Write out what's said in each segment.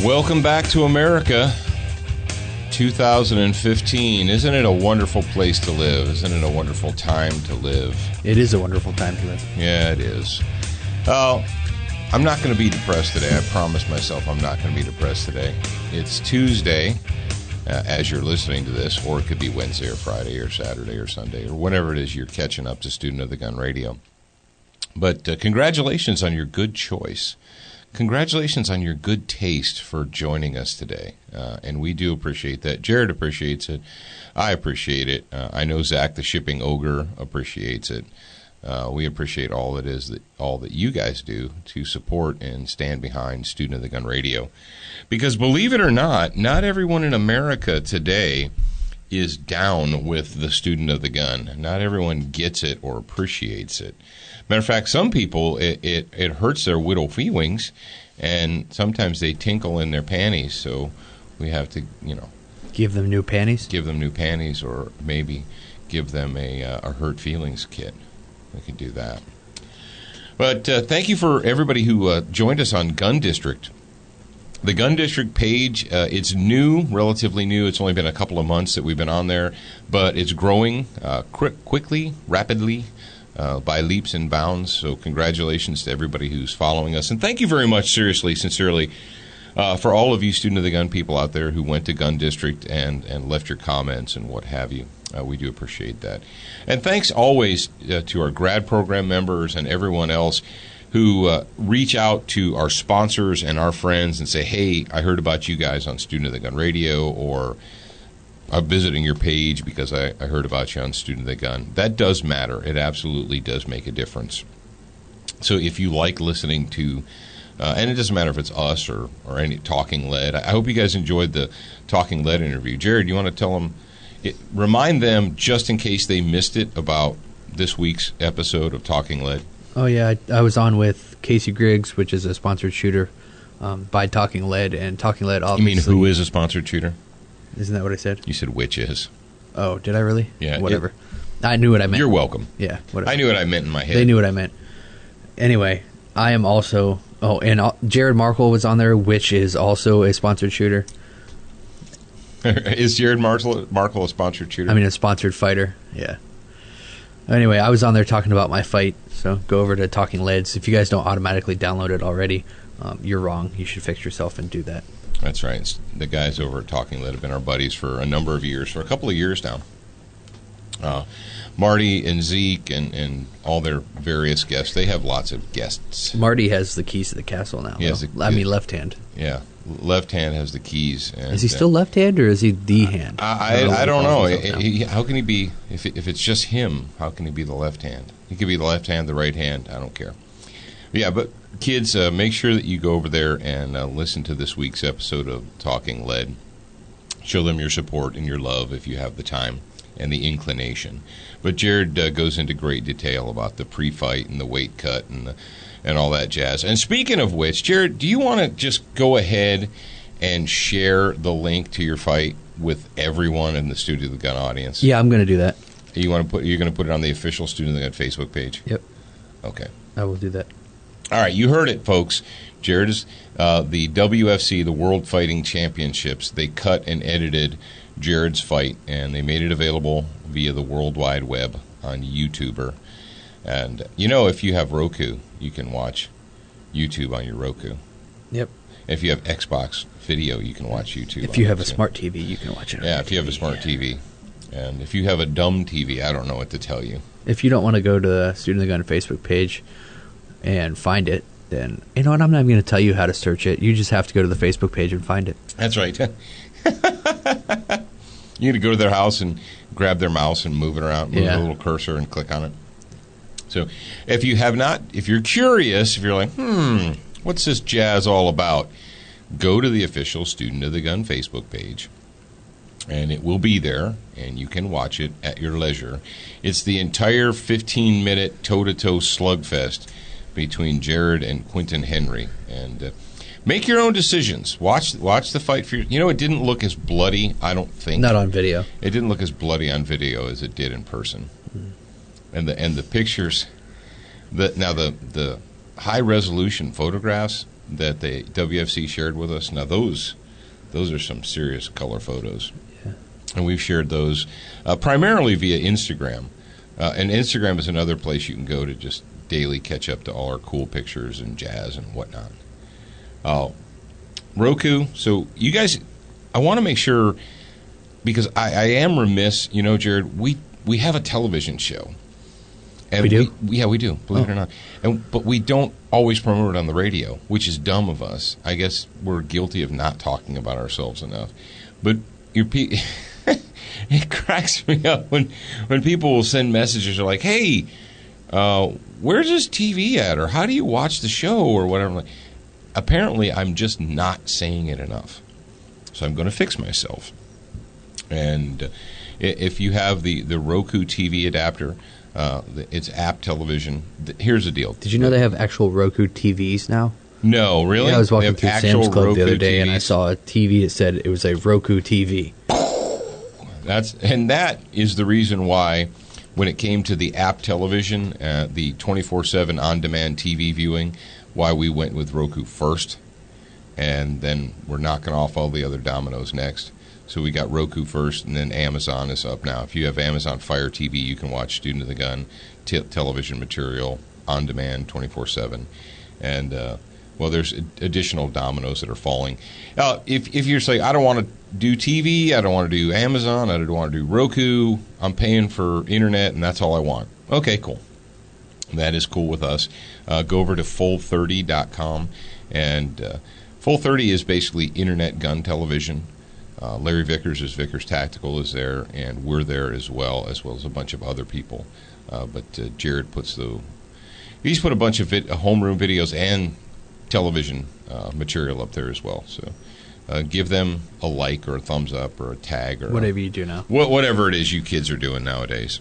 Welcome back to America, 2015. Isn't it a wonderful place to live? Isn't it a wonderful time to live? It is a wonderful time to live. Yeah, it is. I'm not going to be depressed today. I promised myself I'm not going to be depressed today. It's Tuesday, as you're listening to this, or it could be Wednesday or Friday or Saturday or Sunday or whenever it is you're catching up to Student of the Gun Radio. But congratulations on your good choice. Congratulations on your good taste for joining us today, and we do appreciate that. Jared appreciates it. I appreciate it. I know Zach, the shipping ogre, appreciates it. We appreciate all that you guys do to support and stand behind Student of the Gun Radio, because believe it or not everyone in America today is down with the Student of the Gun. Not everyone gets it or appreciates it. Matter of fact, some people, it hurts their widow feelings, and sometimes they tinkle in their panties, so we have to, Give them new panties? Give them new panties, or maybe give them a hurt feelings kit. We could do that. But thank you for everybody who joined us on Gun District. The Gun District page, it's new, relatively new. It's only been a couple of months that we've been on there, but it's growing quickly, rapidly, by leaps and bounds. So congratulations to everybody who's following us. And thank you very much, seriously, sincerely, for all of you Student of the Gun people out there who went to Gun District and left your comments and what have you. We do appreciate that. And thanks always to our grad program members and everyone else who reach out to our sponsors and our friends and say, hey, I heard about you guys on Student of the Gun Radio, or I'm visiting your page because I heard about you on Student of the Gun. That does matter. It absolutely does make a difference. So if you like listening to, and it doesn't matter if it's us or any Talking Lead, I hope you guys enjoyed the Talking Lead interview. Jared, you want to tell them, remind them, just in case they missed it, about this week's episode of Talking Lead? Oh, yeah. I was on with Casey Griggs, which is a sponsored shooter by Talking Lead, and Talking Lead obviously... You mean who is a sponsored shooter? Isn't that what I said? You said which is. Oh, did I really? Yeah. Whatever. I knew what I meant. You're welcome. Yeah, whatever. I knew what I meant in my head. They knew what I meant. Anyway, I am also... Oh, and Jared Markle was on there, which is also a sponsored shooter. Is Jared Markle a sponsored shooter? I mean, a sponsored fighter. Yeah. Anyway, I was on there talking about my fight, so go over to Talking Leads. If you guys don't automatically download it already, you're wrong. You should fix yourself and do that. That's right. The guys over at Talking Lead have been our buddies for a number of years, for a couple of years now. Marty and Zeke and all their various guests, they have lots of guests. Marty has the keys to the castle now. Left hand. Yeah, left hand has the keys. And, is he still left hand, or is he the hand? I don't know. How can he be, if it's just him, how can he be the left hand? He could be the left hand, the right hand, I don't care. Yeah, but kids, make sure that you go over there and listen to this week's episode of Talking Lead. Show them your support and your love if you have the time and the inclination. But Jared goes into great detail about the pre-fight and the weight cut and all that jazz. And speaking of which, Jared, do you want to just go ahead and share the link to your fight with everyone in the Studio of the Gun audience? Yeah, I'm going to do that. You're going to put it on the official Student of the Gun Facebook page? Yep. Okay. I will do that. All right, you heard it, folks. Jared is the WFC, the World Fighting Championships. They cut and edited Jared's fight, and they made it available via the World Wide Web on YouTuber. And, if you have Roku, you can watch YouTube on your Roku. Yep. If you have Xbox Video, you can watch YouTube. If you have a smart TV, you can watch it on Yeah, if you have a smart TV. And if you have a dumb TV, I don't know what to tell you. If you don't want to go to the Student of the Gun Facebook page and find it, then, I'm not even going to tell you how to search it. You just have to go to the Facebook page and find it. That's right. You need to go to their house and grab their mouse and move it around, move the little cursor and click on it. So if you're curious, if you're like, what's this jazz all about? Go to the official Student of the Gun Facebook page, and it will be there, and you can watch it at your leisure. It's the entire 15-minute toe-to-toe slugfest between Jared and Quentin Henry, and make your own decisions. Watch the fight for it didn't look as bloody, I don't think. Not on video. It didn't look as bloody on video as it did in person. And the pictures, the high resolution photographs that the WFC shared with us. Now those are some serious color photos, and we've shared those primarily via Instagram. And Instagram is another place you can go to just daily catch up to all our cool pictures and jazz and whatnot. Roku. So you guys, I want to make sure, because I am remiss, Jared, we have a television show. And we do? We do, believe it or not. But we don't always promote it on the radio, which is dumb of us. I guess we're guilty of not talking about ourselves enough. But it cracks me up when people will send messages like, hey, where's this TV at? Or how do you watch the show? Or whatever. Apparently, I'm just not saying it enough. So I'm going to fix myself. And if you have the Roku TV adapter, it's app television. Here's the deal. Did you know they have actual Roku TVs now? No, really? Yeah, I was walking through Sam's Club the other day, TVs. and I saw a TV that said it was a Roku TV. That is the reason why, when it came to the app television, the 24/7 on-demand TV viewing, why we went with Roku first, and then we're knocking off all the other dominoes next. So we got Roku first, and then Amazon is up now. If you have Amazon Fire TV, you can watch Student of the Gun television material on demand 24/7. And, there's additional dominoes that are falling. If you're saying, I don't want to do TV, I don't want to do Amazon, I don't want to do Roku, I'm paying for internet, and that's all I want. Okay, cool. That is cool with us. Go over to full30.com, and Full30 is basically internet gun television. Larry Vickers is Vickers Tactical is there, and we're there as well as a bunch of other people. But Jared he's put a bunch of homeroom videos and television material up there as well. So give them a like or a thumbs up or a tag or whatever you do now. Whatever it is you kids are doing nowadays.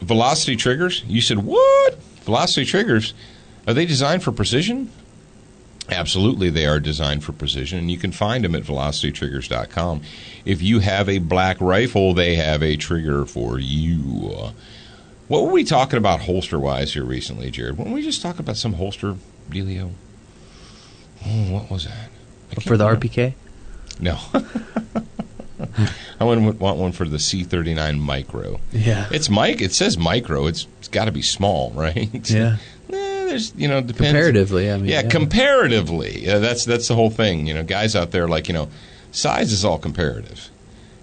Velocity triggers? You said, what? Velocity triggers? Are they designed for precision? Absolutely, they are designed for precision, and you can find them at velocitytriggers.com. If you have a black rifle, they have a trigger for you. What were we talking about holster-wise here recently, Jared? Weren't we just talking about some holster dealio? Oh, what was that? For the RPK? No. I want one for the C39 Micro. Yeah. It says Micro. It's got to be small, right? Yeah. There's, depends. Comparatively, I mean. Yeah, comparatively. That's the whole thing. Guys out there size is all comparative.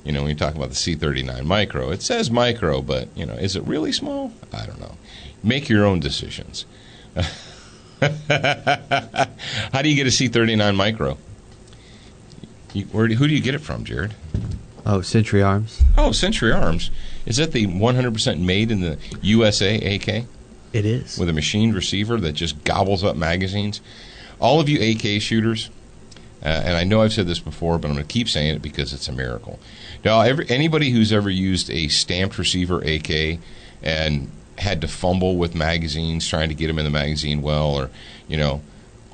When you talk about the C39 Micro, it says Micro, but, is it really small? I don't know. Make your own decisions. How do you get a C39 Micro? Who do you get it from, Jared? Oh, Century Arms. Oh, Century Arms. Is that the 100% made in the USA AK? It is. With a machined receiver that just gobbles up magazines. All of you AK shooters, and I know I've said this before, but I'm going to keep saying it because it's a miracle. Now, anybody who's ever used a stamped receiver AK and had to fumble with magazines, trying to get them in the magazine well, or,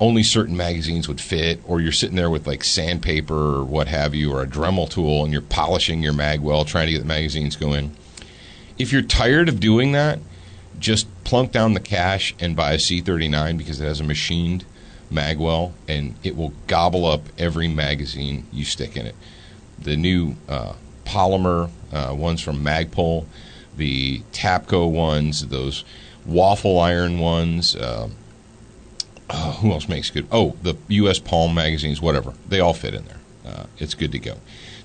only certain magazines would fit, or you're sitting there with like sandpaper or what have you, or a Dremel tool, and you're polishing your mag well, trying to get the magazines going. If you're tired of doing that, just plunk down the cash and buy a C39 because it has a machined magwell, and it will gobble up every magazine you stick in it. The new polymer ones from Magpul, the Tapco ones, those waffle iron ones. Who else makes good? Oh, the U.S. Palm magazines, whatever. They all fit in there. It's good to go.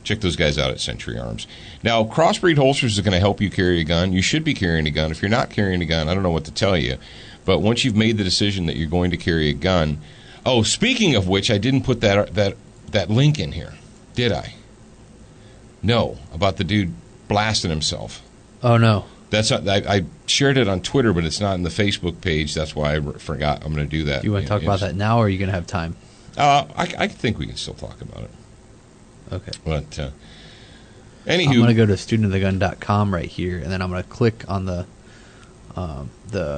Check those guys out at Century Arms. Now, Crossbreed Holsters is going to help you carry a gun. You should be carrying a gun. If you're not carrying a gun, I don't know what to tell you. But once you've made the decision that you're going to carry a gun... Oh, speaking of which, I didn't put that link in here, did I? No, about the dude blasting himself. Oh, no. That's not, I shared it on Twitter, but it's not in the Facebook page. That's why I forgot. I'm going to do that. You want to talk about that now, or are you going to have time? I think we can still talk about it. Okay. But, anywho. I'm going to go to studentofthegun.com right here, and then I'm going to click on the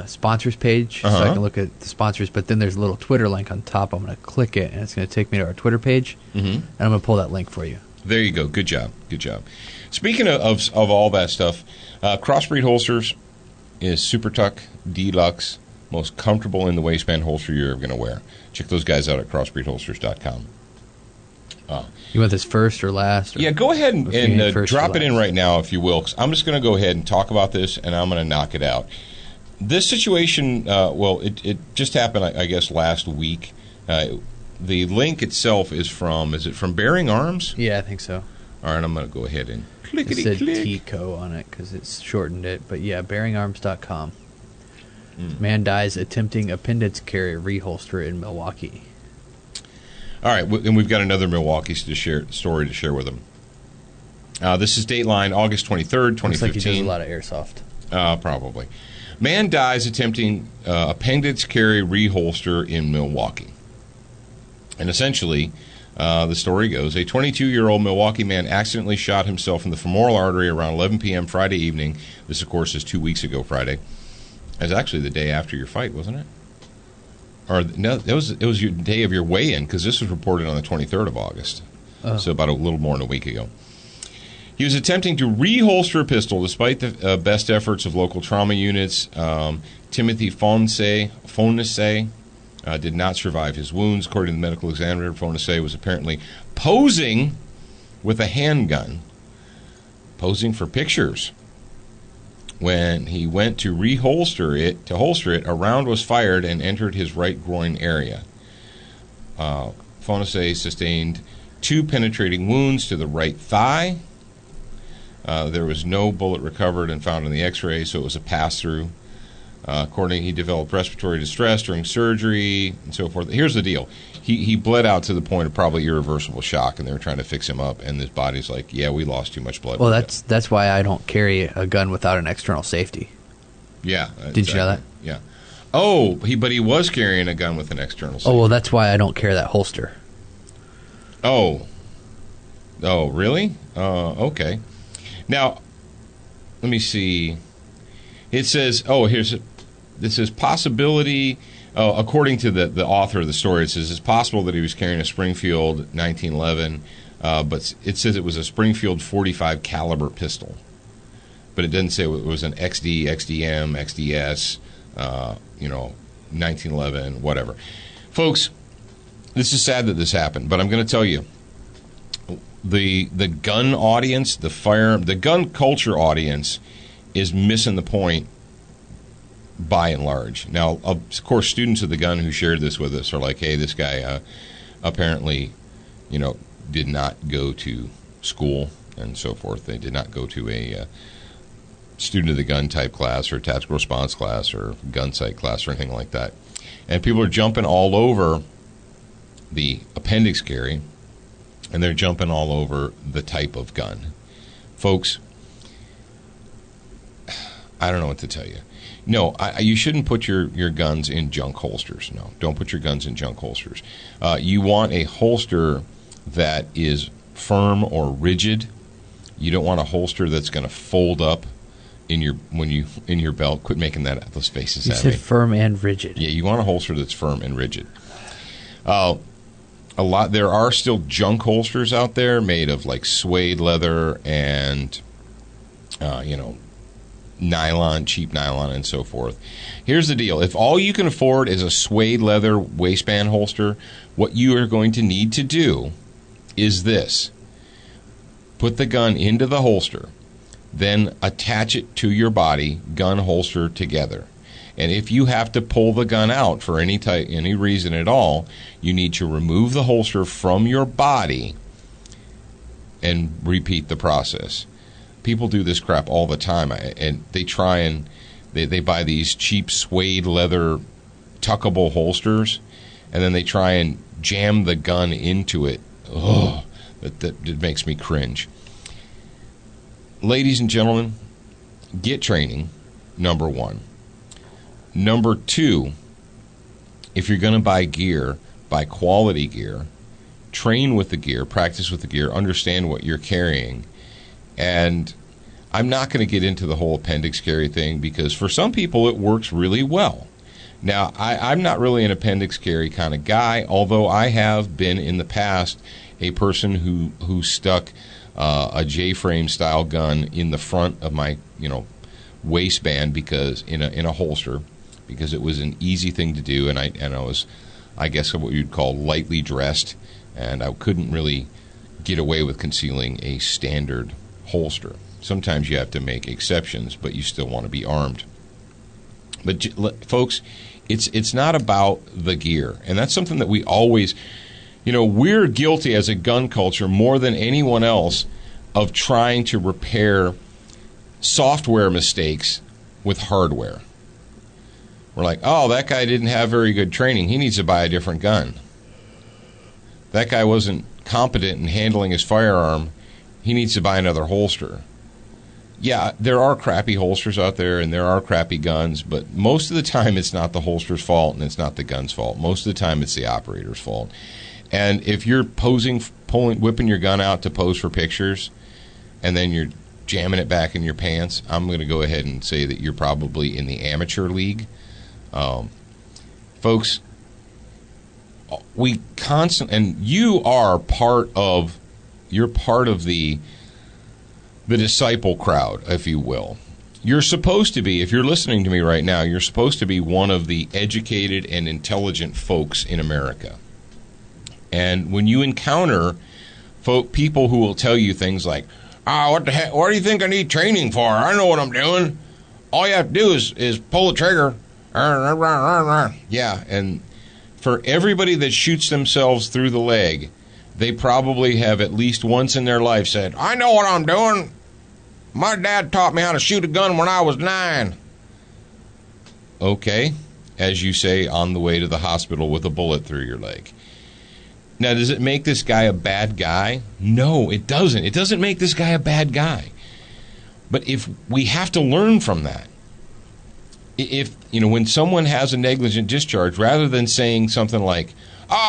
sponsors page so I can look at the sponsors. But then there's a little Twitter link on top. I'm going to click it, and it's going to take me to our Twitter page, and I'm going to pull that link for you. There you go. Good job. Good job. Speaking of all that stuff, Crossbreed Holsters is Super Tuck Deluxe most comfortable in the waistband holster you're ever going to wear. Check those guys out at crossbreedholsters.com. You want this first or last? Or Yeah, go ahead and drop it in last? right now, if you will. 'Cause I'm just going to go ahead and talk about this, and I'm going to knock it out. This situation, it just happened, I guess, last week. The link itself is from Bearing Arms? Yeah, I think so. All right, I'm going to go ahead and It clickety-click. said TCO on it because it's shortened it. But yeah, bearingarms.com. Man dies attempting appendix carry reholster in Milwaukee. All right, and we've got another Milwaukee story to share with them. This is Dateline, August 23rd, 2015. Looks like he does a lot of airsoft. Probably. Man dies attempting appendix carry reholster in Milwaukee. And essentially, the story goes, a 22-year-old Milwaukee man accidentally shot himself in the femoral artery around 11 p.m. Friday evening. This, of course, is 2 weeks ago Friday. It was actually the day after your fight, wasn't it? Or no, it was your day of your weigh-in, because this was reported on the 23rd of August. So about a little more than a week ago. He was attempting to reholster a pistol despite the best efforts of local trauma units. Timothy Fonese did not survive his wounds. According to the medical examiner, Fonese was apparently posing with a handgun, posing for pictures. When he went to holster it, a round was fired and entered his right groin area. Fonese sustained 2 penetrating wounds to the right thigh. There was no bullet recovered and found on the x-ray, so it was a pass-through. According, he developed respiratory distress during surgery and so forth. Here's the deal. He bled out to the point of probably irreversible shock, and they were trying to fix him up, and his body's like, yeah, we lost too much blood. Well, that's why I don't carry a gun without an external safety. Yeah. Did you know that? Yeah. Oh, but he was carrying a gun with an external safety. Oh, well, that's why I don't carry that holster. Oh, really? Okay. Now, let me see. It says, this is possibility, according to the author of the story, it says it's possible that he was carrying a Springfield 1911, but it says it was a Springfield .45 caliber pistol. But it doesn't say it was an XD, XDM, XDS, 1911, whatever. Folks, this is sad that this happened, but I'm going to tell you, the gun audience, the gun culture audience is missing the point by and large. Now, of course, students of the gun who shared this with us are like, hey, this guy apparently, did not go to school and so forth. They did not go to a student of the gun type class or tactical response class or gun sight class or anything like that. And people are jumping all over the appendix carry, and they're jumping all over the type of gun. Folks, I don't know what to tell you. No, you shouldn't put your guns in junk holsters. No, don't put your guns in junk holsters. You want a holster that is firm or rigid. You don't want a holster that's going to fold up in your belt. Quit making those faces You at me. said firm and rigid. Yeah, you want a holster that's firm and rigid. There are still junk holsters out there made of like suede leather and nylon, cheap nylon, and so forth. Here's the deal. If all you can afford is a suede leather waistband holster, what you are going to need to do is this. Put the gun into the holster, then attach it to your body, gun holster together. And if you have to pull the gun out for any reason at all, you need to remove the holster from your body and repeat the process. People do this crap all the time, and they try and they buy these cheap suede leather tuckable holsters, and then they try and jam the gun into it. Oh, that makes me cringe. Ladies and gentlemen, get training, number one. Number two, if you're going to buy gear, buy quality gear, train with the gear, practice with the gear, understand what you're carrying. And I'm not going to get into the whole appendix carry thing because for some people it works really well. Now, I'm not really an appendix carry kind of guy, although I have been in the past a person who stuck a J-frame style gun in the front of my waistband because in a holster because it was an easy thing to do, and I was, I guess, what you'd call lightly dressed, and I couldn't really get away with concealing a standard holster. Sometimes you have to make exceptions, but you still want to be armed. But folks, it's not about the gear, and that's something that we always, we're guilty as a gun culture more than anyone else of trying to repair software mistakes with hardware. We're like, oh, that guy didn't have very good training. He needs to buy a different gun. That guy wasn't competent in handling his firearm. He needs to buy another holster. Yeah, there are crappy holsters out there, and there are crappy guns, but most of the time it's not the holster's fault and it's not the gun's fault. Most of the time it's the operator's fault. And if you're whipping your gun out to pose for pictures, and then you're jamming it back in your pants, I'm going to go ahead and say that you're probably in the amateur league. Folks, and you are part of the disciple crowd, if you will. You're supposed to be, if you're listening to me right now, you're supposed to be one of the educated and intelligent folks in America. And when you encounter people who will tell you things like, what the heck, what do you think I need training for? I know what I'm doing. All you have to do is pull the trigger. Yeah, and for everybody that shoots themselves through the leg, they probably have at least once in their life said, I know what I'm doing. My dad taught me how to shoot a gun when I was 9. Okay, as you say, on the way to the hospital with a bullet through your leg. Now, does it make this guy a bad guy? No, it doesn't. It doesn't make this guy a bad guy. But if we have to learn from that. If, when someone has a negligent discharge, rather than saying something like,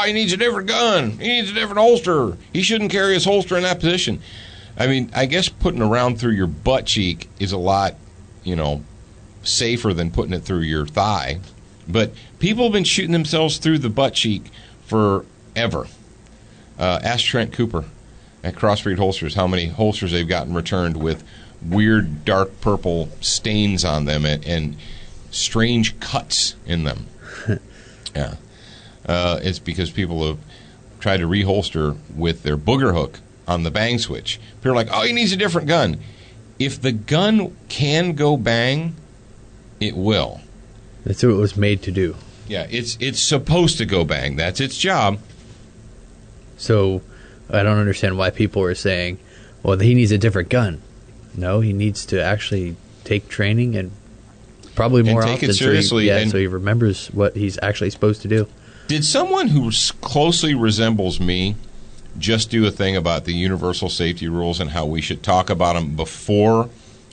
he needs a different gun, he needs a different holster, he shouldn't carry his holster in that position. I mean, I guess putting a round through your butt cheek is a lot, safer than putting it through your thigh. But people have been shooting themselves through the butt cheek forever. Ask Trent Cooper at Crossbreed Holsters how many holsters they've gotten returned with weird dark purple stains on them and strange cuts in them. Yeah. It's because people have tried to reholster with their booger hook on the bang switch. People are like, he needs a different gun. If the gun can go bang, it will. That's what it was made to do. Yeah, it's supposed to go bang. That's its job. So I don't understand why people are saying, well, he needs a different gun. No, he needs to actually take training and probably more take often. It seriously. So he remembers what he's actually supposed to do. Did someone who closely resembles me just do a thing about the universal safety rules and how we should talk about them before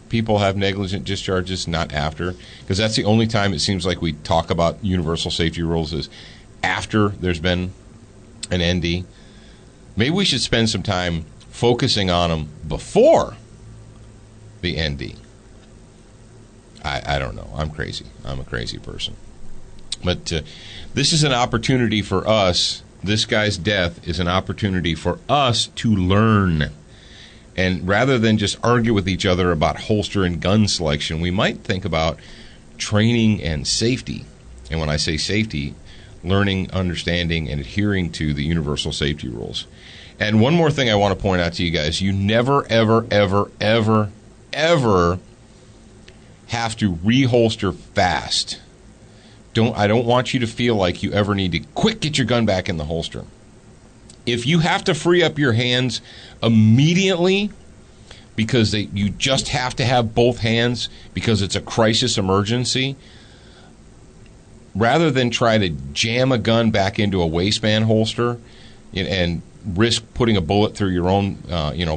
people have negligent discharges, not after? Because that's the only time it seems like we talk about universal safety rules is after there's been an ND. Maybe we should spend some time focusing on them before the ND. I don't know. I'm crazy. I'm a crazy person. But this is an opportunity for us. This guy's death is an opportunity for us to learn. And rather than just argue with each other about holster and gun selection, we might think about training and safety. And when I say safety, learning, understanding, and adhering to the universal safety rules. And one more thing I want to point out to you guys. You never, ever, ever, ever, ever have to reholster fast. I don't want you to feel like you ever need to quick get your gun back in the holster. If you have to free up your hands immediately because you just have to have both hands because it's a crisis emergency, rather than try to jam a gun back into a waistband holster and risk putting a bullet through your own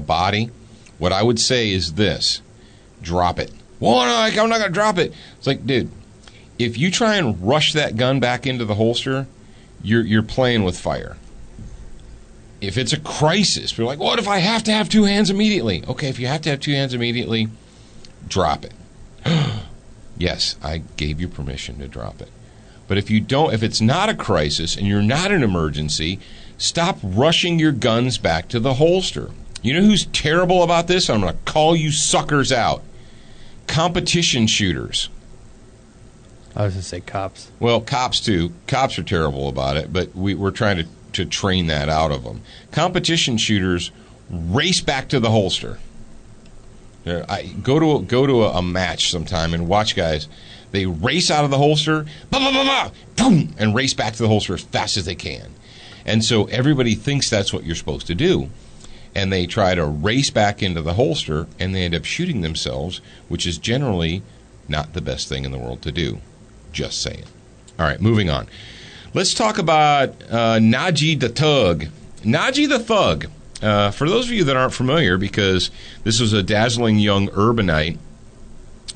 body, what I would say is this: drop it. Well, I'm not going to drop it. It's like, dude, if you try and rush that gun back into the holster, you're playing with fire. If it's a crisis, we're like, what if I have to have two hands immediately? Okay, if you have to have two hands immediately, drop it. Yes, I gave you permission to drop it. But if it's not a crisis and you're not an emergency, stop rushing your guns back to the holster. You know who's terrible about this? I'm going to call you suckers out. Competition shooters. I was going to say cops. Well, cops too. Cops are terrible about it, but we're trying to train that out of them. Competition shooters race back to the holster. Go to a match sometime and watch guys. They race out of the holster, bah, bah, bah, bah, boom, and race back to the holster as fast as they can. And so everybody thinks that's what you're supposed to do. And they try to race back into the holster, and they end up shooting themselves, which is generally not the best thing in the world to do. Just saying. All right, moving on. Let's talk about Naji the Thug. Naji the Thug. For those of you that aren't familiar, because this was a dazzling young urbanite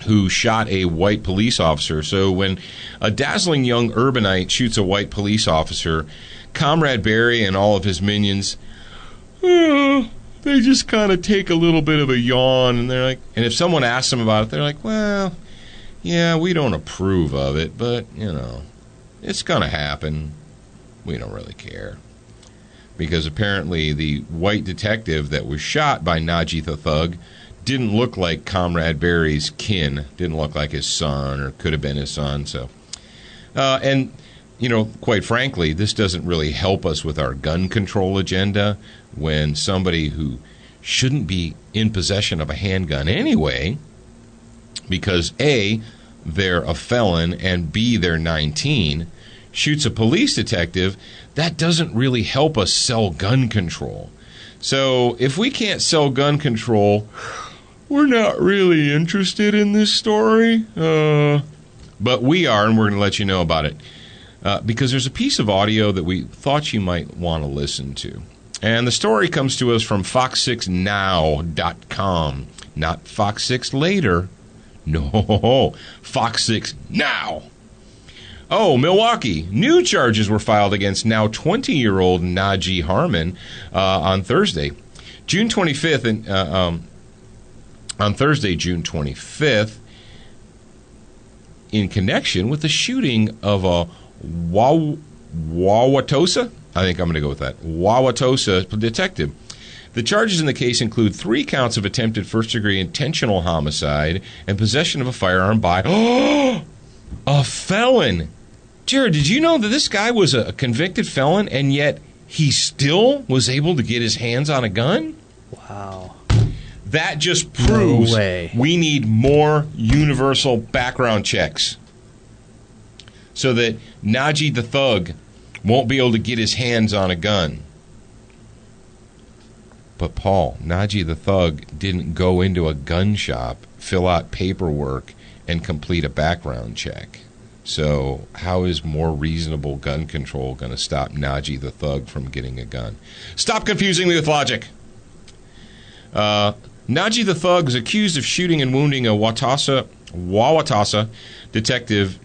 who shot a white police officer. So when a dazzling young urbanite shoots a white police officer, Comrade Barry and all of his minions, they just kind of take a little bit of a yawn, and they're like, and if someone asks them about it, they're like, well, yeah, we don't approve of it, but, you know, it's going to happen. We don't really care. Because apparently the white detective that was shot by Naji the Thug didn't look like Comrade Barry's kin, didn't look like his son, or could have been his son. So, and, you know, quite frankly, this doesn't really help us with our gun control agenda when somebody who shouldn't be in possession of a handgun anyway, because A, they're a felon, and B, they're 19, shoots a police detective. That doesn't really help us sell gun control. So if we can't sell gun control, we're not really interested in this story. But we are, and we're going to let you know about it. Because there's a piece of audio that we thought you might want to listen to. And the story comes to us from Fox6Now.com. Not Fox 6 Later. No, Fox 6 Now. Oh, Milwaukee. New charges were filed against now 20-year-old Najee Harmon on Thursday. June 25th, on Thursday, June 25th, in connection with the shooting of a Wauwatosa, I think I'm going to go with that, Wauwatosa detective. The charges in the case include 3 counts of attempted first-degree intentional homicide and possession of a firearm by a felon. Jared, did you know that this guy was a convicted felon, and yet he still was able to get his hands on a gun? Wow. That just proves No way. We need more universal background checks so that Naji the Thug won't be able to get his hands on a gun. But Paul, Naji the Thug didn't go into a gun shop, fill out paperwork, and complete a background check. So how is more reasonable gun control going to stop Naji the Thug from getting a gun? Stop confusing me with logic. Naji the Thug is accused of shooting and wounding a Wauwatosa detective,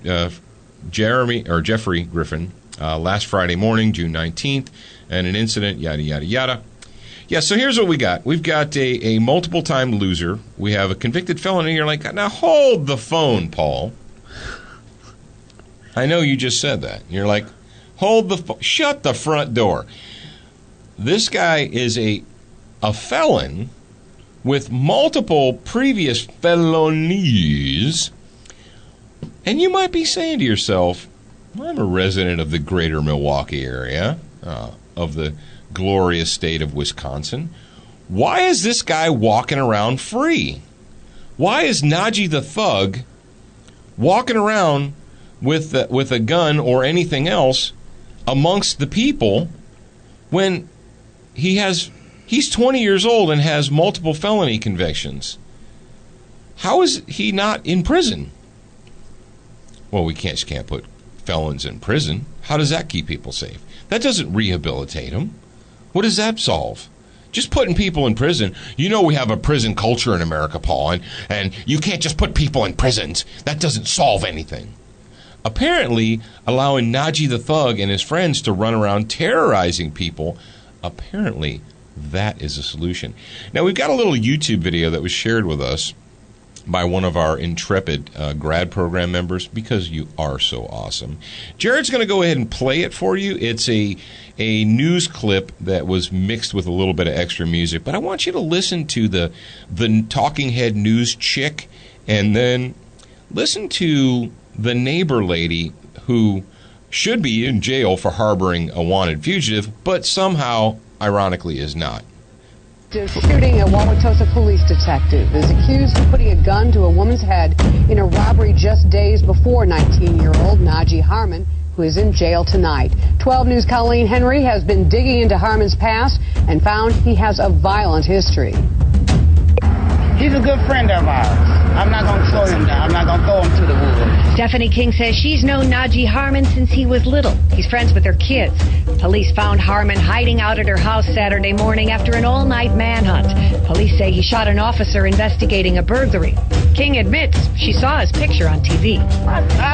Jeffrey Griffin, last Friday morning, June 19th, and an incident, yada, yada, yada. Yeah, so here's what we got. We've got a multiple-time loser. We have a convicted felon, and you're like, now hold the phone, Paul. I know you just said that. You're like, hold the phone. Shut the front door. This guy is a felon with multiple previous felonies. And you might be saying to yourself, I'm a resident of the greater Milwaukee area, of the glorious state of Wisconsin. Why is this guy walking around free? Why is Naji the Thug walking around with a gun or anything else amongst the people when he's 20 years old and has multiple felony convictions? How is he not in prison? Well, we just can't put felons in prison. How does that keep people safe? That doesn't rehabilitate them. What does that solve? Just putting people in prison. You know we have a prison culture in America, Paul, and you can't just put people in prisons. That doesn't solve anything. Apparently, allowing Naji the Thug and his friends to run around terrorizing people, apparently that is a solution. Now, we've got a little YouTube video that was shared with us by one of our intrepid grad program members, because you are so awesome. Jared's going to go ahead and play it for you. It's a news clip that was mixed with a little bit of extra music, but I want you to listen to the talking head news chick, and then listen to the neighbor lady who should be in jail for harboring a wanted fugitive, but somehow, ironically, is not. Shooting a Wauwatosa police detective is accused of putting a gun to a woman's head in a robbery just days before 19-year-old Najee Harmon, who is in jail tonight. 12 News' Colleen Henry has been digging into Harmon's past and found he has a violent history. He's a good friend of ours. I'm not going to throw him down. I'm not going to throw him to the wolves. Stephanie King says she's known Najee Harmon since he was little. He's friends with her kids. Police found Harmon hiding out at her house Saturday morning after an all-night manhunt. Police say he shot an officer investigating a burglary. King admits she saw his picture on TV.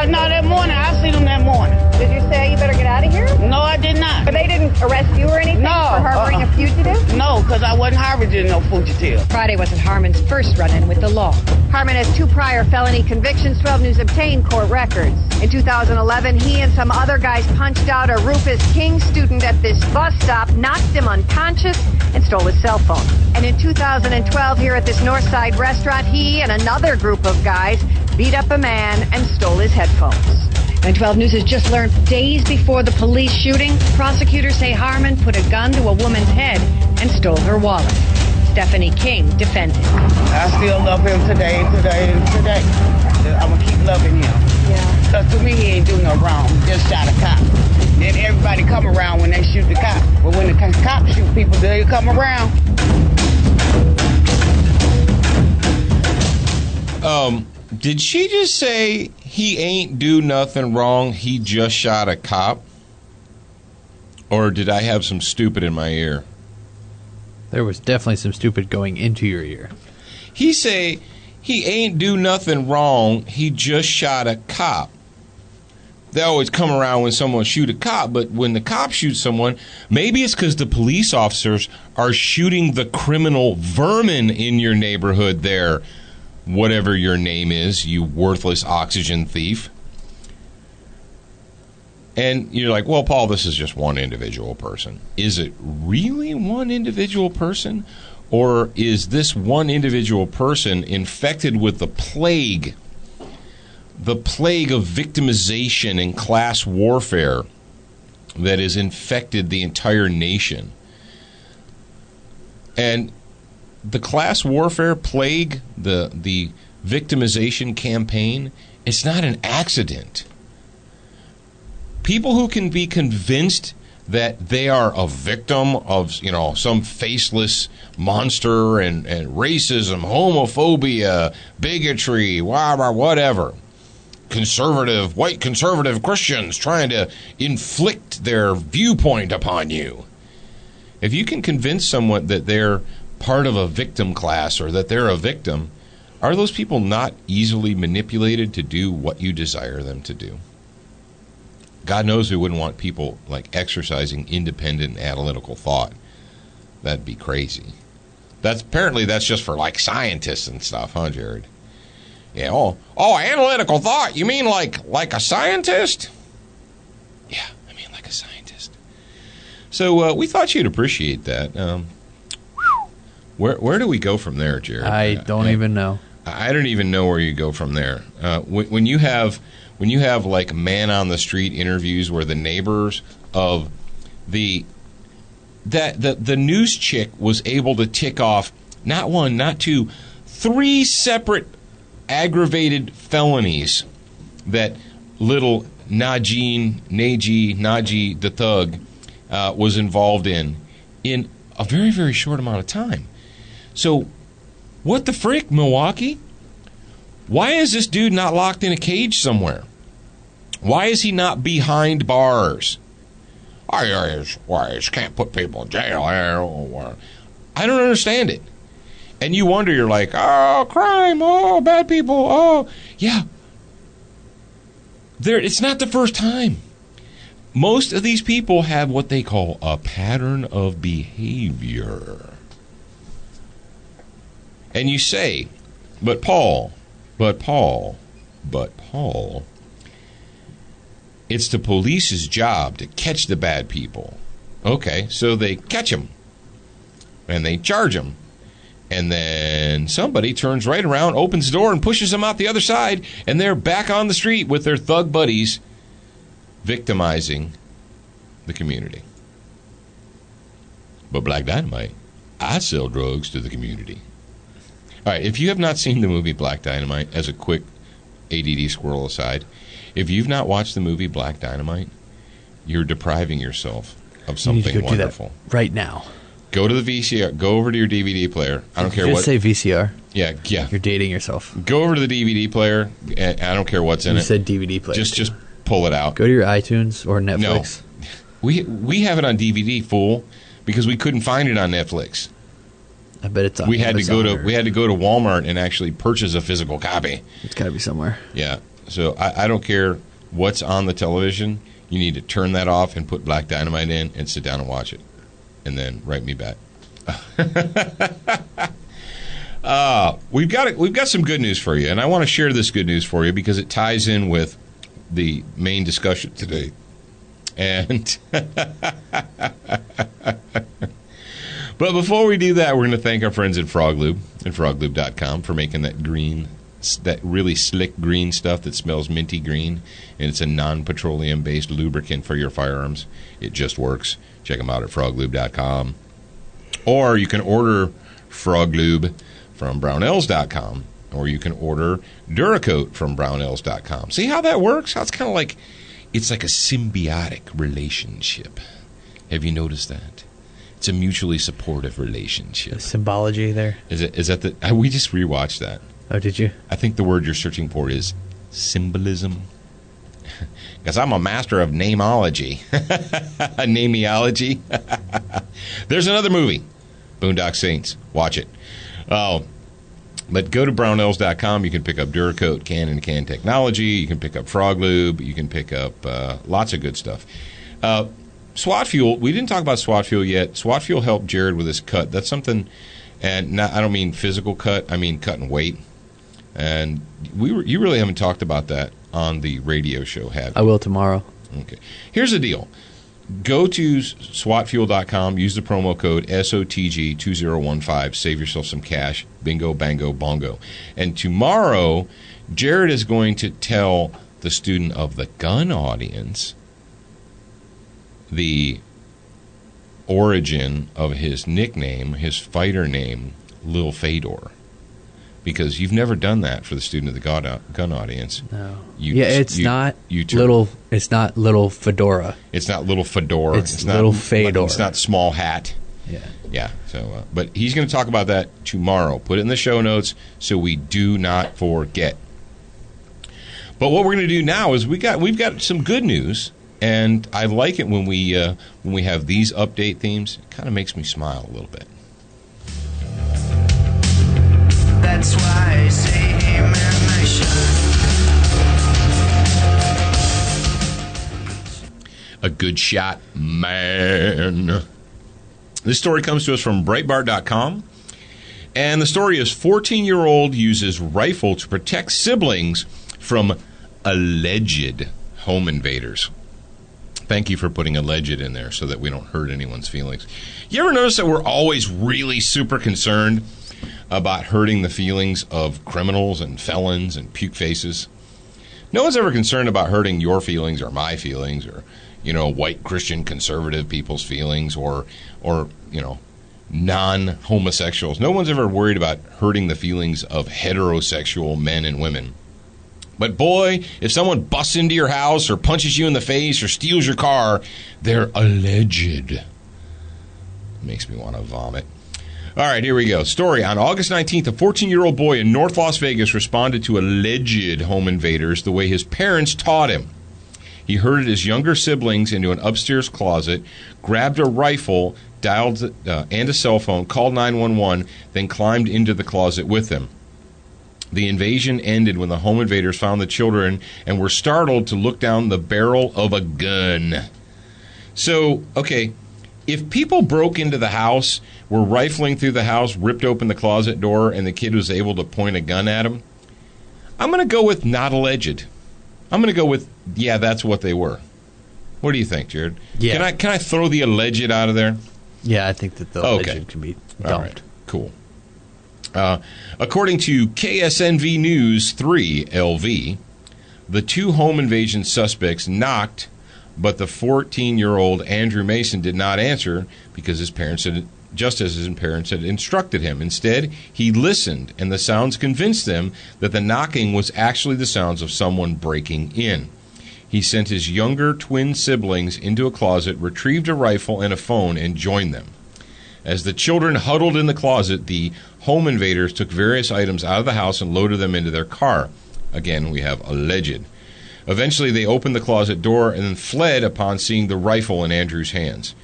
No, that morning. I seen him that morning. Did you say you better get out of here? No, I did not. But they didn't arrest you or anything for harboring a fugitive? No, because I wasn't harboring no fugitive. Friday wasn't Harmon's first run-in with the law. Harmon has 2 prior felony convictions. 12 News obtained court records. In 2011, he and some other guys punched out a Rufus King student at this bus stop, knocked him unconscious, and stole his cell phone. And in 2012, here at this Northside restaurant, he and another group of guys beat up a man and stole his headphones. And 12 News has just learned days before the police shooting, prosecutors say Harmon put a gun to a woman's head and stole her wallet. Stephanie King defended. I still love him today. I'm going to keep loving him. Yeah. Because to me, he ain't do no wrong. He just shot a cop. Then everybody come around when they shoot the cop. But when the cops shoot people, they come around. Did she just say he ain't do nothing wrong, he just shot a cop? Or did I have some stupid in my ear? There was definitely some stupid going into your ear. He say he ain't do nothing wrong, he just shot a cop. They always come around when someone shoot a cop, but when the cop shoots someone, maybe it's because the police officers are shooting the criminal vermin in your neighborhood there, whatever your name is, you worthless oxygen thief. And you're like, well, Paul, this is just one individual person. Is it really one individual person? Or is this one individual person infected with the plague of victimization and class warfare that has infected the entire nation? And the class warfare plague, the victimization campaign, it's not an accident. People who can be convinced that they are a victim of, some faceless monster and racism, homophobia, bigotry, whatever. White conservative Christians trying to inflict their viewpoint upon you. If you can convince someone that they're part of a victim class or that they're a victim, are those people not easily manipulated to do what you desire them to do? God knows we wouldn't want people exercising independent analytical thought. That'd be crazy. That's just for scientists and stuff, huh, Jared? Yeah. Oh, analytical thought. You mean like a scientist? Yeah, I mean like a scientist. So we thought you'd appreciate that. Where do we go from there, Jared? I don't even know. I don't even know where you go from there. When you have man on the street interviews where the neighbors of the news chick was able to tick off not one, not two, 3 separate aggravated felonies that little Najee the thug was involved in a very, very short amount of time. So what the frick, Milwaukee? Why is this dude not locked in a cage somewhere? Why is he not behind bars? I just can't put people in jail. I don't understand it. And you wonder, you're like, oh, crime, oh, bad people, oh. Yeah. It's not the first time. Most of these people have what they call a pattern of behavior. And you say, but Paul, it's the police's job to catch the bad people. Okay, so they catch them, and they charge them, And then somebody turns right around, opens the door, and pushes them out the other side, and they're back on the street with their thug buddies victimizing the community. But Black Dynamite, I sell drugs to the community. All right, if you have not seen the movie Black Dynamite, as a quick ADD squirrel aside, if you've not watched the movie Black Dynamite, you're depriving yourself of something you need to go wonderful. Do that right now. Go to the VCR. Go over to your DVD player. I don't care what. Just say VCR. Yeah. You're dating yourself. Go over to the DVD player, and I don't care what's in You it. said DVD player. Just pull it out. Go to your iTunes or Netflix. No. We have it on DVD, fool, because we couldn't find it on Netflix. I bet it's on We had Amazon to go to Walmart and actually purchase a physical copy. It's got to be somewhere. Yeah. So I don't care what's on the television. You need to turn that off and put Black Dynamite in and sit down and watch it. And then write me back. We've got some good news for you, and I want to share this good news for you because it ties in with the main discussion today. And but before we do that, we're going to thank our friends at Frog Lube and FrogLube.com for making that really slick green stuff that smells minty green, and it's a non-petroleum based lubricant for your firearms. It just works. Check them out at FrogLube.com. Or you can order Frog Lube from Brownells.com, or you can order Duracoat from Brownells.com. See how that works? How it's kind of like a symbiotic relationship. Have you noticed that? It's a mutually supportive relationship. The symbology there. Is that the? We just rewatched that. Oh, did you? I think the word you're searching for is symbolism. Because I'm a master of nameology. Nameology. There's another movie, Boondock Saints. Watch it. But go to Brownells.com. You can pick up Duracoat, can technology. You can pick up Frog Lube. You can pick up lots of good stuff. SWAT Fuel. We didn't talk about SWAT Fuel yet. SWAT Fuel helped Jared with his cut. That's something, and I don't mean physical cut. I mean cutting weight. And you really haven't talked about that on the radio show, have you? I will tomorrow. Okay. Here's the deal. Go to SWATfuel.com. Use the promo code SOTG2015. Save yourself some cash. Bingo, bango, bongo. And tomorrow, Jared is going to tell the student of the gun audience the origin of his nickname, his fighter name, Lil Fedor. Because you've never done that for the student of the gun audience. No. It's not little Fedora. It's not little Fedora. It's Little Fedor. It's not small hat. Yeah. Yeah. So, but he's going to talk about that tomorrow. Put it in the show notes so we do not forget. But what we're going to do now is we've got some good news, and I like it when we have these update themes. It kind of makes me smile a little bit. That's why I say amen, A good shot, man. This story comes to us from Breitbart.com. And the story is 14-year-old uses rifle to protect siblings from alleged home invaders. Thank you for putting alleged in there so that we don't hurt anyone's feelings. You ever notice that we're always really super concerned about hurting the feelings of criminals and felons and puke faces? No one's ever concerned about hurting your feelings or my feelings or, white Christian conservative people's feelings or non-homosexuals. No one's ever worried about hurting the feelings of heterosexual men and women. But boy, if someone busts into your house or punches you in the face or steals your car, they're alleged. It makes me want to vomit. All right, here we go. Story. On August 19th, a 14-year-old boy in North Las Vegas responded to alleged home invaders the way his parents taught him. He herded his younger siblings into an upstairs closet, grabbed a rifle, dialed and a cell phone, called 911, then climbed into the closet with them. The invasion ended when the home invaders found the children and were startled to look down the barrel of a gun. So, okay, if people broke into the house, were rifling through the house, ripped open the closet door, and the kid was able to point a gun at him, I'm going to go with not alleged. I'm going to go with, yeah, that's what they were. What do you think, Jared? Yeah. Can I throw the alleged out of there? Yeah, I think that the alleged can be dumped. All right, cool. According to KSNV News 3 LV, the 2 home invasion suspects knocked, but the 14-year-old Andrew Mason did not answer because his parents had, just as his parents had instructed him. Instead, he listened, and the sounds convinced them that the knocking was actually the sounds of someone breaking in. He sent his younger twin siblings into a closet, retrieved a rifle and a phone, and joined them. As the children huddled in the closet, the home invaders took various items out of the house and loaded them into their car. Again, we have alleged. Eventually, they opened the closet door and then fled upon seeing the rifle in Andrew's hands.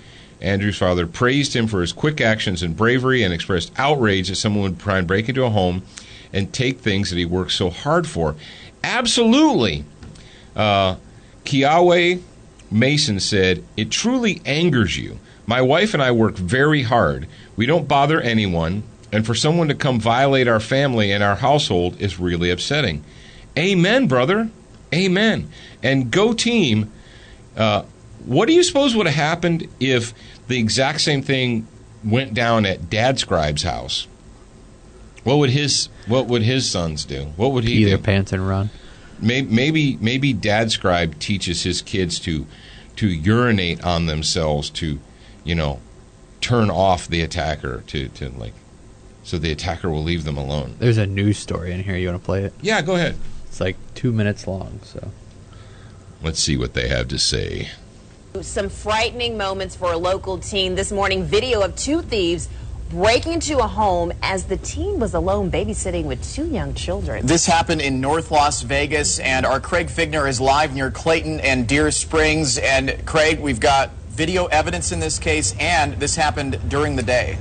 Andrew's father praised him for his quick actions and bravery and expressed outrage that someone would try and break into a home and take things that he worked so hard for. Absolutely. Kiawe Mason said, "It truly angers you. My wife and I work very hard. We don't bother anyone, and for someone to come violate our family and our household is really upsetting." Amen, brother. Amen. And go team. What do you suppose would have happened if the exact same thing went down at Dad Scribe's house? What would his sons do? What would he Pee do? their pants and run. Maybe Dad Scribe teaches his kids to urinate on themselves to, turn off the attacker so the attacker will leave them alone. There's a news story in here. You want to play it? Yeah, go ahead. It's like 2 minutes long, so. Let's see what they have to say. Some frightening moments for a local teen this morning. Video of 2 thieves breaking into a home as the teen was alone babysitting with 2 young children. This happened in North Las Vegas, and our Craig Figner is live near Clayton and Deer Springs. And Craig, we've got video evidence in this case, and this happened during the day.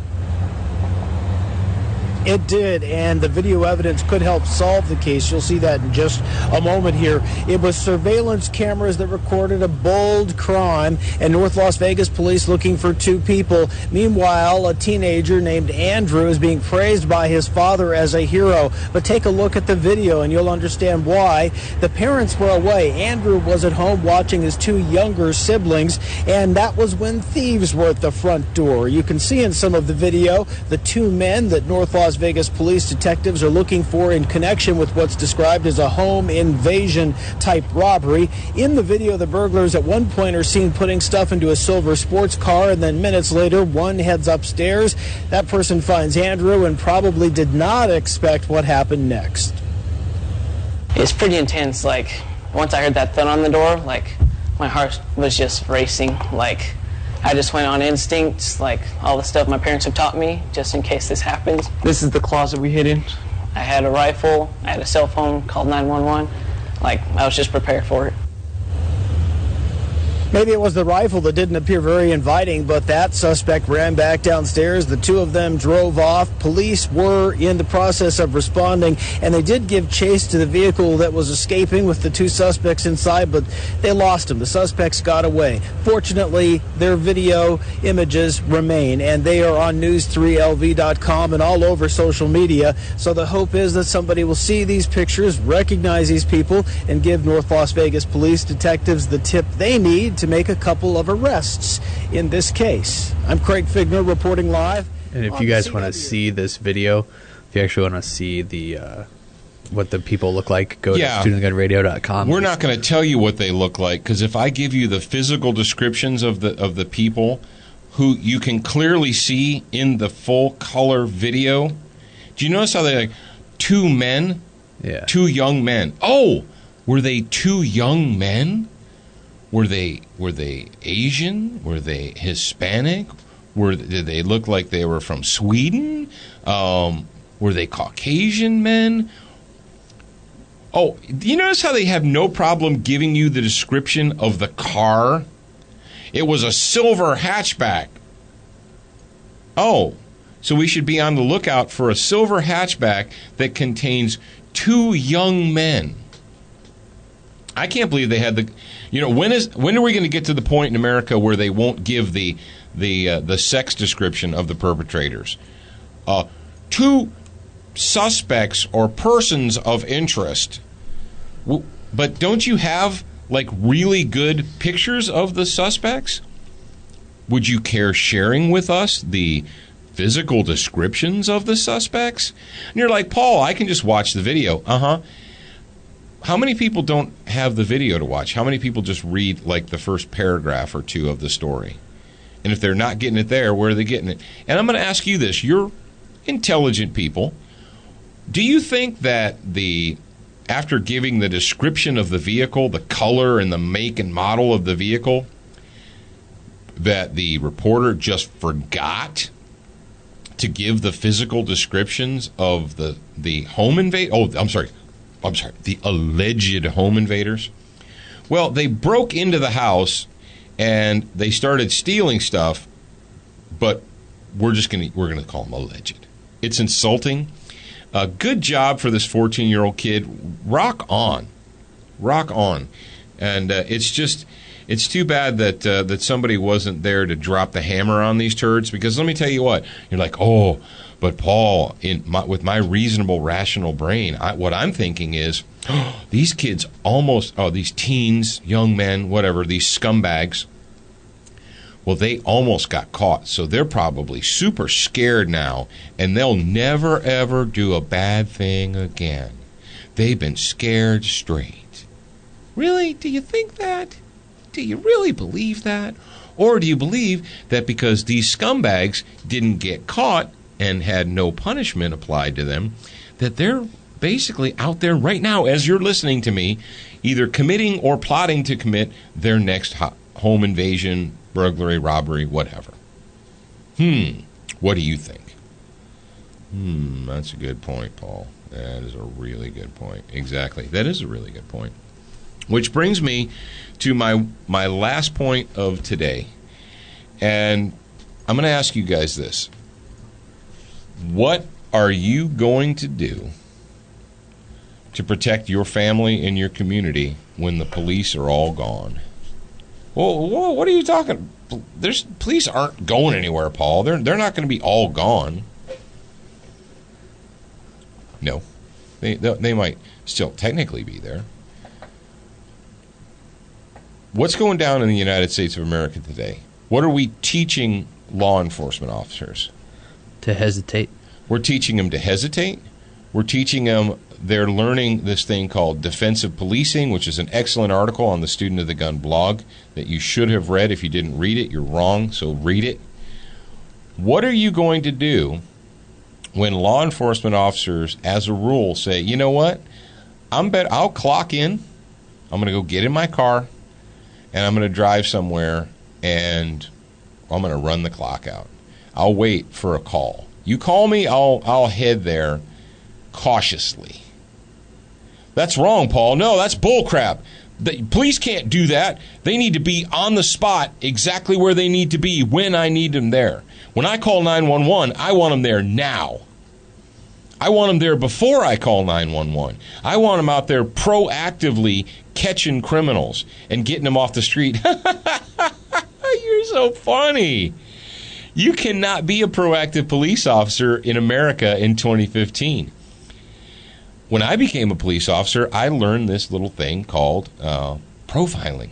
It did, and the video evidence could help solve the case. You'll see that in just a moment here. It was surveillance cameras that recorded a bold crime, and North Las Vegas police looking for 2 people. Meanwhile, a teenager named Andrew is being praised by his father as a hero. But take a look at the video, and you'll understand why. The parents were away. Andrew was at home watching his 2 younger siblings, and that was when thieves were at the front door. You can see in some of the video the 2 men that North Las Vegas police detectives are looking for in connection with what's described as a home invasion type robbery. In the video, the burglars at one point are seen putting stuff into a silver sports car, and then minutes later, one heads upstairs. That person finds Andrew and probably did not expect what happened next. It's pretty intense. Once I heard that thud on the door, my heart was just racing. I just went on instinct, all the stuff my parents have taught me, just in case this happens. This is the closet we hid in. I had a rifle, I had a cell phone, called 911. I was just prepared for it. Maybe it was the rifle that didn't appear very inviting, but that suspect ran back downstairs. The 2 of them drove off. Police were in the process of responding, and they did give chase to the vehicle that was escaping with the 2 suspects inside, but they lost them. The suspects got away. Fortunately, their video images remain, and they are on news3lv.com and all over social media. So the hope is that somebody will see these pictures, recognize these people, and give North Las Vegas police detectives the tip they need to make a couple of arrests in this case. I'm Craig Figner reporting live. And if you guys want to see this video, if you actually want to see the what the people look like, go to studentgunradio.com. We're not going to tell you what they look like, because if I give you the physical descriptions of the people who you can clearly see in the full color video, do you notice how they're 2 men? Yeah. 2 young men. Oh, were they 2 young men? Were they Asian? Were they Hispanic? Did they look like they were from Sweden? Were they Caucasian men? Oh, do you notice how they have no problem giving you the description of the car? It was a silver hatchback. Oh, so we should be on the lookout for a silver hatchback that contains 2 young men. I can't believe they had the. When are we going to get to the point in America where they won't give the sex description of the perpetrators? 2 suspects or persons of interest. But don't you have really good pictures of the suspects? Would you care sharing with us the physical descriptions of the suspects? And you're like, Paul, I can just watch the video. How many people don't have the video to watch? How many people just read like the first paragraph or two of the story? And if they're not getting it there, where are they getting it? And I'm going to ask you this. You're intelligent people. Do you think that after giving the description of the vehicle, the color and the make and model of the vehicle, that the reporter just forgot to give the physical descriptions of the home invade? Oh, I'm sorry, the alleged home invaders. Well, they broke into the house and they started stealing stuff, but we're gonna call them alleged. It's insulting. Good job for this 14-year-old kid. Rock on. And it's too bad that somebody wasn't there to drop the hammer on these turds, because let me tell you what, you're like, oh, but Paul, with my reasonable, rational brain, what I'm thinking is, these kids these teens, young men, whatever, these scumbags, well, they almost got caught, so they're probably super scared now, and they'll never, ever do a bad thing again. They've been scared straight. Really? Do you think that? Do you really believe that? Or do you believe that because these scumbags didn't get caught and had no punishment applied to them, that they're basically out there right now, as you're listening to me, either committing or plotting to commit their next home invasion, burglary, robbery, whatever? What do you think? That's a good point, Paul. That is a really good point. Exactly. That is a really good point. Which brings me to my last point of today. And I'm going to ask you guys this. What are you going to do to protect your family and your community when the police are all gone? Well, what are you talking? Police aren't going anywhere, Paul. They're not going to be all gone. No, they might still technically be there. What's going down in the United States of America today? What are we teaching law enforcement officers? To hesitate. We're teaching them to hesitate. We're teaching them. They're learning this thing called defensive policing, which is an excellent article on the Student of the Gun blog that you should have read. If you didn't read it, you're wrong, so read it. What are you going to do when law enforcement officers, as a rule, say, you know what, I'll clock in, I'm going to go get in my car, and I'm going to drive somewhere, and I'm going to run the clock out. I'll wait for a call. You call me, I'll head there cautiously. That's wrong, Paul. No, that's bullcrap. The police can't do that. They need to be on the spot exactly where they need to be when I need them there. When I call 911, I want them there now. I want them there before I call 911. I want them out there proactively catching criminals and getting them off the street. You're so funny. You cannot be a proactive police officer in America in 2015. When I became a police officer, I learned this little thing called profiling.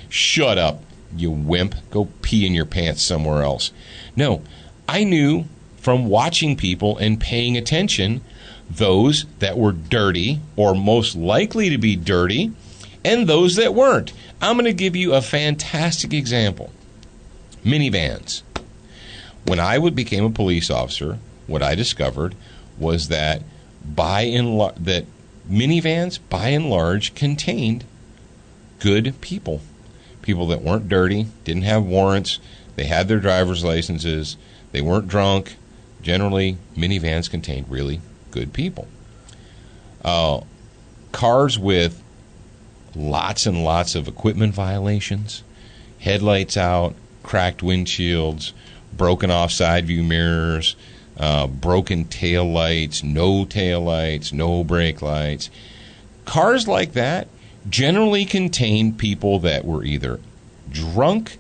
Shut up, you wimp. Go pee in your pants somewhere else. No, I knew from watching people and paying attention those that were dirty or most likely to be dirty and those that weren't. I'm going to give you a fantastic example. Minivans. When I became a police officer, what I discovered was that that minivans, by and large, contained good people. People that weren't dirty, didn't have warrants, they had their driver's licenses, they weren't drunk. Generally, minivans contained really good people. Cars with lots and lots of equipment violations, headlights out, cracked windshields, broken off side view mirrors, broken tail lights, no brake lights. Cars like that generally contain people that were either drunk,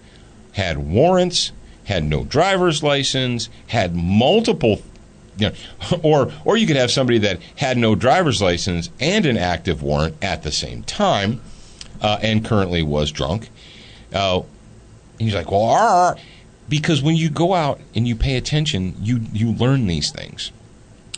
had warrants, had no driver's license, had multiple, or you could have somebody that had no driver's license and an active warrant at the same time, and currently was drunk. He's like, well, Because when you go out and you pay attention, you learn these things.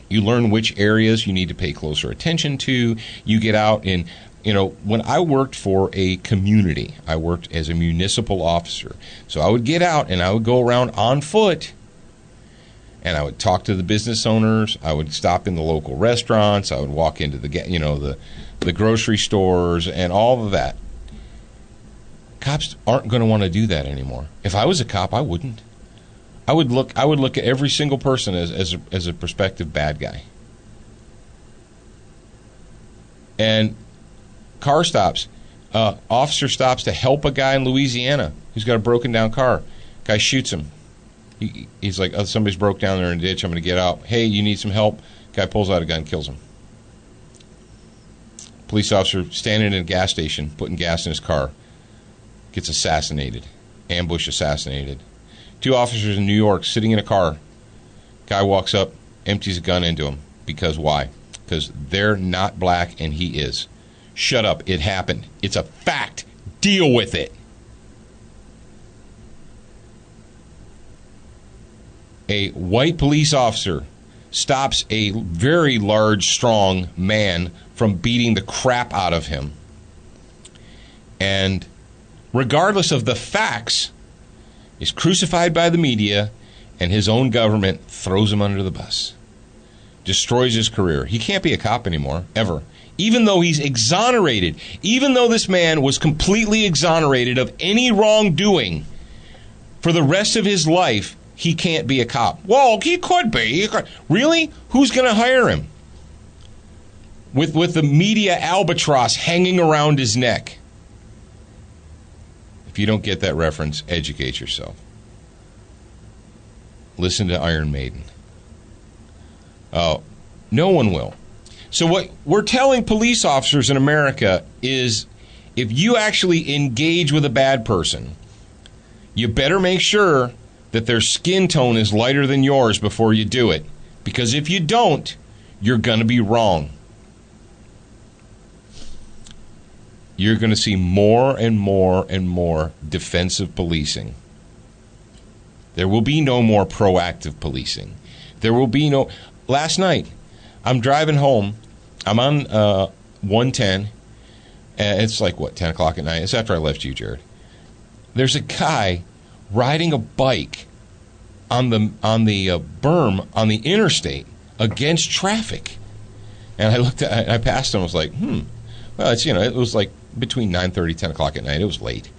You learn which areas you need to pay closer attention to. You get out and, when I worked for a community, I worked as a municipal officer. So I would get out and I would go around on foot and I would talk to the business owners. I would stop in the local restaurants. I would walk into the grocery stores and all of that. Cops aren't going to want to do that anymore. If I was a cop, I wouldn't. I would look at every single person as a prospective bad guy. And car stops, officer stops to help a guy in Louisiana who's got a broken down car. Guy shoots him. He's like, oh, somebody's broke down there in a ditch. I'm going to get out. Hey, you need some help? Guy pulls out a gun, kills him. Police officer standing in a gas station, putting gas in his car, gets assassinated, ambush assassinated. 2 officers in New York sitting in a car. Guy walks up, empties a gun into him. Because why? Because they're not black and he is. Shut up. It happened. It's a fact. Deal with it. A white police officer stops a very large, strong man from beating the crap out of him. And regardless of the facts, is crucified by the media, and his own government throws him under the bus. Destroys his career. He can't be a cop anymore, ever. Even though he's exonerated, even though this man was completely exonerated of any wrongdoing for the rest of his life, he can't be a cop. Well, he could be. Really? Who's going to hire him? With the media albatross hanging around his neck. If you don't get that reference, educate yourself. Listen to Iron Maiden. No one will. So what we're telling police officers in America is, if you actually engage with a bad person, you better make sure that their skin tone is lighter than yours before you do it. Because if you don't, you're going to be wrong. You're going to see more and more and more defensive policing. There will be no more proactive policing. There will be no... Last night, I'm driving home. I'm on 110. And it's like, 10 o'clock at night? It's after I left you, Jared. There's a guy riding a bike on the berm on the interstate against traffic. And I passed him. I was like, well, it's, it was like between 9:30, 10 o'clock at night. It was late.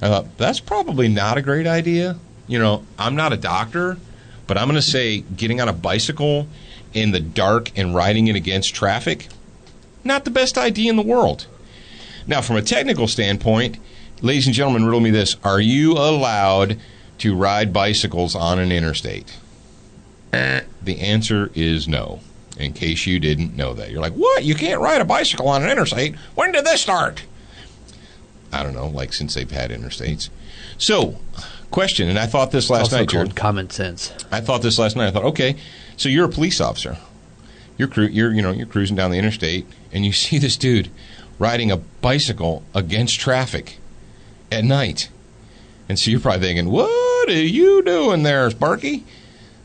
I thought, that's probably not a great idea. I'm not a doctor, but I'm going to say getting on a bicycle in the dark and riding it against traffic, not the best idea in the world. Now, from a technical standpoint, ladies and gentlemen, riddle me this. Are you allowed to ride bicycles on an interstate? The answer is no, in case you didn't know that. You're like, what? You can't ride a bicycle on an interstate? When did this start? I don't know, like since they've had interstates. So, question, and I thought this last night, Jared. Common sense. I thought this last night. I thought, okay, so you're a police officer. You're cruising down the interstate, and you see this dude riding a bicycle against traffic at night. And so you're probably thinking, what are you doing there, Sparky?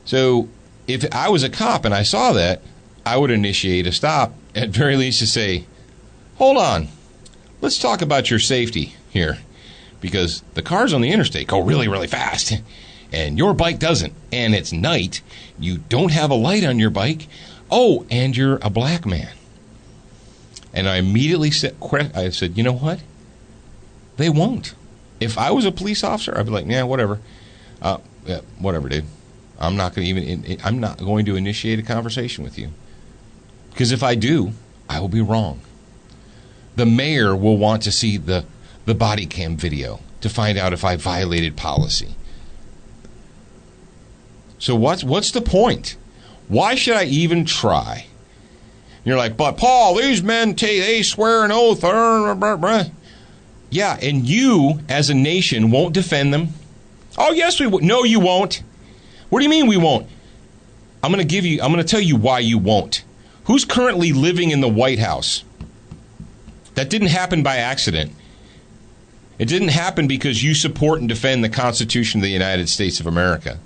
So if I was a cop and I saw that, I would initiate a stop, at very least to say, hold on, let's talk about your safety here. Because the cars on the interstate go really, really fast. And your bike doesn't. And it's night. You don't have a light on your bike. Oh, and you're a black man. And I immediately said, you know what? They won't. If I was a police officer, I'd be like, yeah, whatever. Yeah, whatever, dude. I'm not going to initiate a conversation with you. Because if I do, I will be wrong. The mayor will want to see the body cam video to find out if I violated policy. So what's the point? Why should I even try? You're like, but Paul, these men, they swear an oath. Yeah, and you, as a nation, won't defend them. Oh, yes, we will. No, you won't. What do you mean we won't? I'm going to tell you why you won't. Who's currently living in the White House? That didn't happen by accident. It didn't happen because you support and defend the Constitution of the United States of America.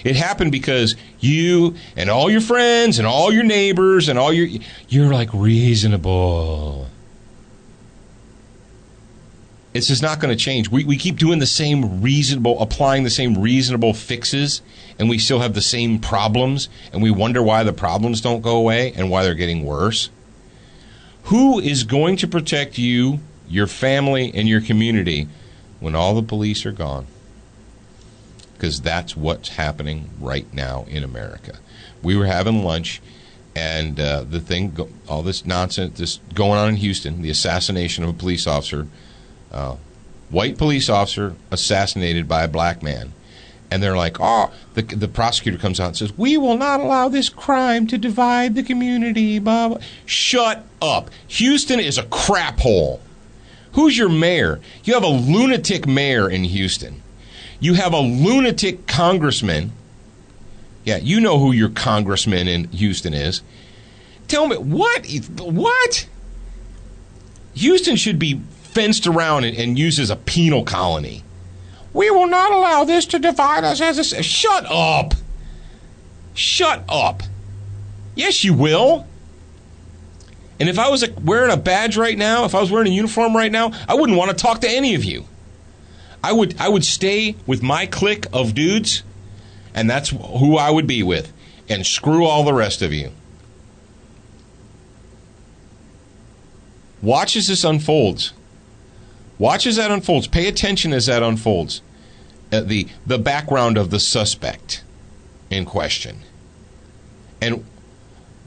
It happened because you and all your friends and all your neighbors and you're like reasonable. It's just not going to change. We keep doing the same reasonable, applying the same reasonable fixes, and we still have the same problems, and we wonder why the problems don't go away and why they're getting worse. Who is going to protect you, your family, and your community when all the police are gone? Because that's what's happening right now in America. We were having lunch, and all this nonsense this going on in Houston, the assassination of a police officer, white police officer assassinated by a black man. And they're like, the prosecutor comes out and says, we will not allow this crime to divide the community, blah, blah. Shut up. Houston is a crap hole. Who's your mayor? You have a lunatic mayor in Houston. You have a lunatic congressman. Yeah, you know who your congressman in Houston is. Tell me, what? Houston should be fenced around and used as a penal colony. We will not allow this to divide us as a... Shut up. Shut up. Yes, you will. And if I was wearing a badge right now, if I was wearing a uniform right now, I wouldn't want to talk to any of you. I would stay with my clique of dudes, and that's who I would be with, and screw all the rest of you. Watch as this unfolds. Watch as that unfolds. Pay attention as that unfolds. The background of the suspect in question. And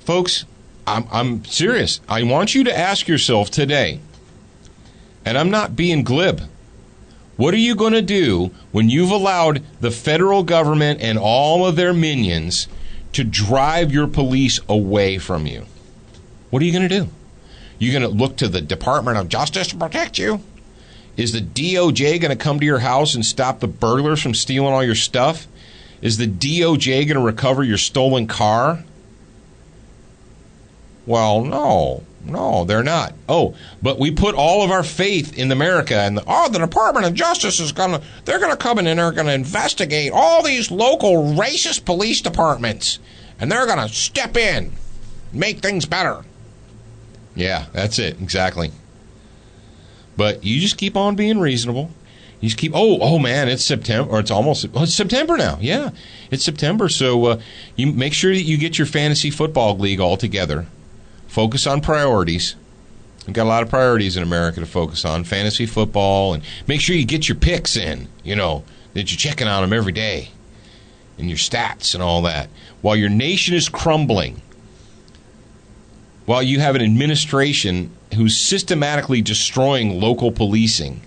folks, I'm serious. I want you to ask yourself today, and I'm not being glib, what are you going to do when you've allowed the federal government and all of their minions to drive your police away from you? What are you going to do? You're going to look to the Department of Justice to protect you? Is the DOJ going to come to your house and stop the burglars from stealing all your stuff? Is the DOJ going to recover your stolen car? Well, no, they're not. Oh, but we put all of our faith in America, and the Department of Justice they're going to come in and they're going to investigate all these local racist police departments, and they're going to step in, make things better. Yeah, that's it, exactly. But you just keep on being reasonable. You just keep, oh man, it's September, or it's September now. Yeah, it's September. So you make sure that you get your fantasy football league all together. Focus on priorities. We've got a lot of priorities in America to focus on. Fantasy football, and make sure you get your picks in, that you're checking on them every day, and your stats and all that. While your nation is crumbling, while you have an administration who's systematically destroying local policing,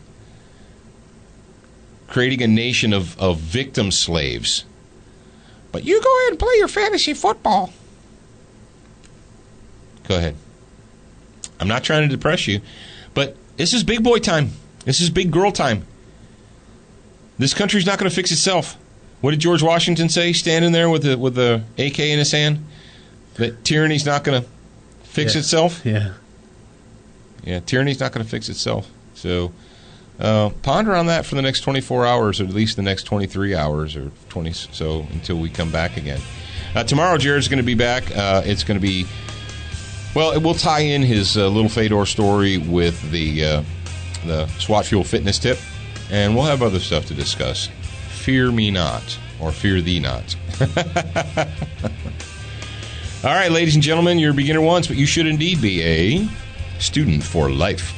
creating a nation of victim slaves. But you go ahead and play your fantasy football. Go ahead. I'm not trying to depress you, but this is big boy time. This is big girl time. This country's not going to fix itself. What did George Washington say, standing there with the AK in his hand? That tyranny's not going to fix itself? Yeah. Yeah, tyranny's not going to fix itself. So ponder on that for the next 24 hours, or at least the next 23 hours, or 20 so, until we come back again. Tomorrow, Jared's going to be back. It's going to be... Well, it will tie in his little Fedor story with the SWAT Fuel fitness tip, and we'll have other stuff to discuss. Fear me not, or fear thee not. All right, ladies and gentlemen, you're a beginner once, but you should indeed be a student for life.